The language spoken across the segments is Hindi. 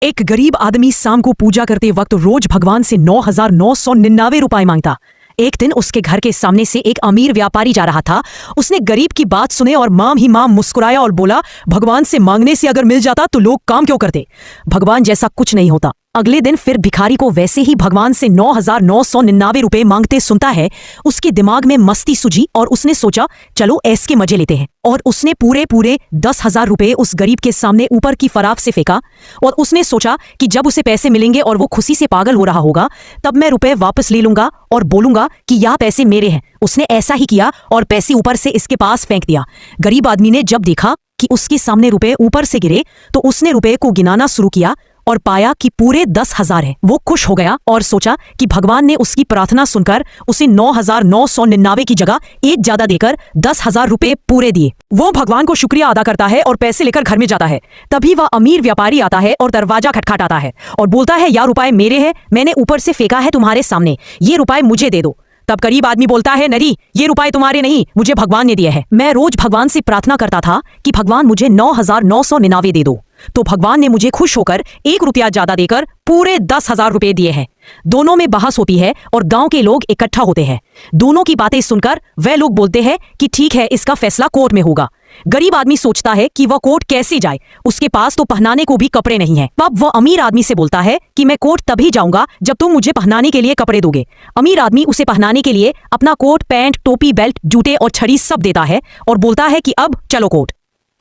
एक गरीब आदमी शाम को पूजा करते वक्त रोज भगवान से 9,999 रुपए मांगता। एक दिन उसके घर के सामने से एक अमीर व्यापारी जा रहा था। उसने गरीब की बात सुने और माम ही माम मुस्कुराया और बोला, भगवान से मांगने से अगर मिल जाता तो लोग काम क्यों करते, भगवान जैसा कुछ नहीं होता। अगले दिन फिर भिखारी को वैसे ही भगवान से 9,999 रुपए मांगते सुनता है। उसके दिमाग में मस्ती सूझी और उसने सोचा, चलो ऐस के मजे लेते हैं। और उसने पूरे 10,000 रुपए उस गरीब के सामने ऊपर की फराक से फेंका। और उसने सोचा कि जब उसे पैसे मिलेंगे और वो खुशी से पागल हो रहा होगा, तब मैं रुपए वापस ले लूंगा और बोलूंगा कि यह पैसे मेरे हैं। उसने ऐसा ही किया और पैसे ऊपर से इसके पास फेंक दिया। गरीब आदमी ने जब देखा कि उसके सामने रुपए ऊपर से गिरे, तो उसने रुपए को गिनाना शुरू किया और पाया कि पूरे 10,000 है। वो खुश हो गया और सोचा कि भगवान ने उसकी प्रार्थना सुनकर उसे 9,999 की जगह एक ज्यादा देकर 10,000 रुपए पूरे दिए। वो भगवान को शुक्रिया अदा करता है और पैसे लेकर घर में जाता है। तभी वह अमीर व्यापारी आता है और दरवाजा खटखटाता है और बोलता है, यह रुपए मेरे हैं, मैंने ऊपर से फेंका है तुम्हारे सामने, ये रुपए मुझे दे दो। तब गरीब आदमी बोलता है, नहीं, ये रुपए तुम्हारे नहीं, मुझे भगवान ने दिए हैं। मैं रोज भगवान से प्रार्थना करता था कि भगवान मुझे 9,999 दे दो, तो भगवान ने मुझे खुश होकर 1 रुपया ज्यादा देकर पूरे 10,000 रुपए दिए हैं। दोनों में बहस होती है और गांव के लोग इकट्ठा होते हैं। दोनों की बातें सुनकर वे लोग बोलते हैं कि ठीक है, इसका फैसला कोर्ट में होगा। गरीब आदमी सोचता है कि वह कोर्ट कैसे जाए, उसके पास तो पहनाने को भी कपड़े नहीं हैं। तब वह अमीर आदमी से बोलता है कि मैं कोर्ट तभी जाऊंगा जब तुम मुझे पहनाने के लिए कपड़े दोगे। अमीर आदमी उसे पहनाने के लिए अपना कोट, पैंट, टोपी, बेल्ट, जूते और छड़ी सब देता है और बोलता है कि अब चलो कोर्ट।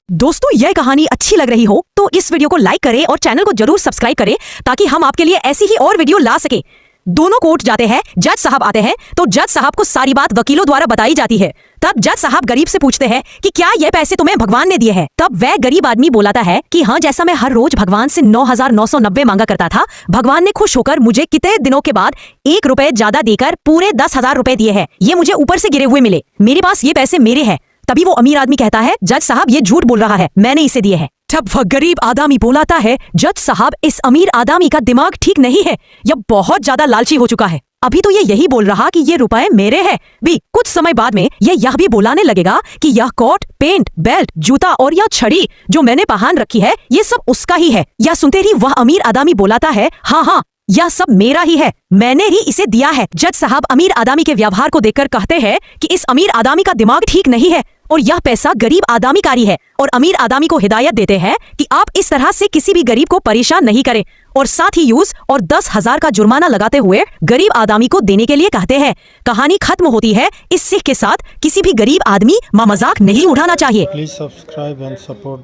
दोस्तों, यह कहानी अच्छी लग रही हो तो इस वीडियो को लाइक करें और चैनल को जरूर सब्सक्राइब करें ताकि हम आपके लिए ऐसी ही और वीडियो ला सके। दोनों कोर्ट जाते हैं, जज साहब आते हैं तो जज साहब को सारी बात वकीलों द्वारा बताई जाती है। तब जज साहब गरीब से पूछते हैं कि क्या ये पैसे तुम्हें भगवान ने दिए हैं। तब वह गरीब आदमी बोलाता है कि हाँ, जैसा मैं हर रोज भगवान से 9,990 मांगा करता था, भगवान ने खुश होकर मुझे कितने दिनों के बाद 1 रुपए ज्यादा देकर पूरे 10,000 रुपए दिए हैं। ये मुझे ऊपर से गिरे हुए मिले, मेरे पास ये पैसे मेरे हैं। तभी वो अमीर आदमी कहता है, जज साहब ये झूठ बोल रहा है, मैंने इसे दिए हैं। तब वह गरीब आदमी बोलाता है, जज साहब इस अमीर आदमी का दिमाग ठीक नहीं है, यह बहुत ज्यादा लालची हो चुका है। अभी तो ये यही बोल रहा कि ये रुपए मेरे हैं भी, कुछ समय बाद में यह भी बोलाने लगेगा कि यह कोट, पेंट, बेल्ट, जूता और यह छड़ी जो मैंने पहन रखी है, ये सब उसका ही है। यह सुनते ही वह अमीर आदमी बोलाता है, हाँ, यह सब मेरा ही है, मैंने ही इसे दिया है। जज साहब अमीर आदमी के व्यवहार को देखकर कहते हैं कि इस अमीर आदमी का दिमाग ठीक नहीं है और यह पैसा गरीब आदमी का ही है। और अमीर आदमी को हिदायत देते हैं कि आप इस तरह से किसी भी गरीब को परेशान नहीं करें और साथ ही यूज और 10,000 का जुर्माना लगाते हुए गरीब आदमी को देने के लिए कहते हैं। कहानी खत्म होती है इस सीख के साथ, किसी भी गरीब आदमी मजाक नहीं उड़ाना चाहिए। Please subscribe and support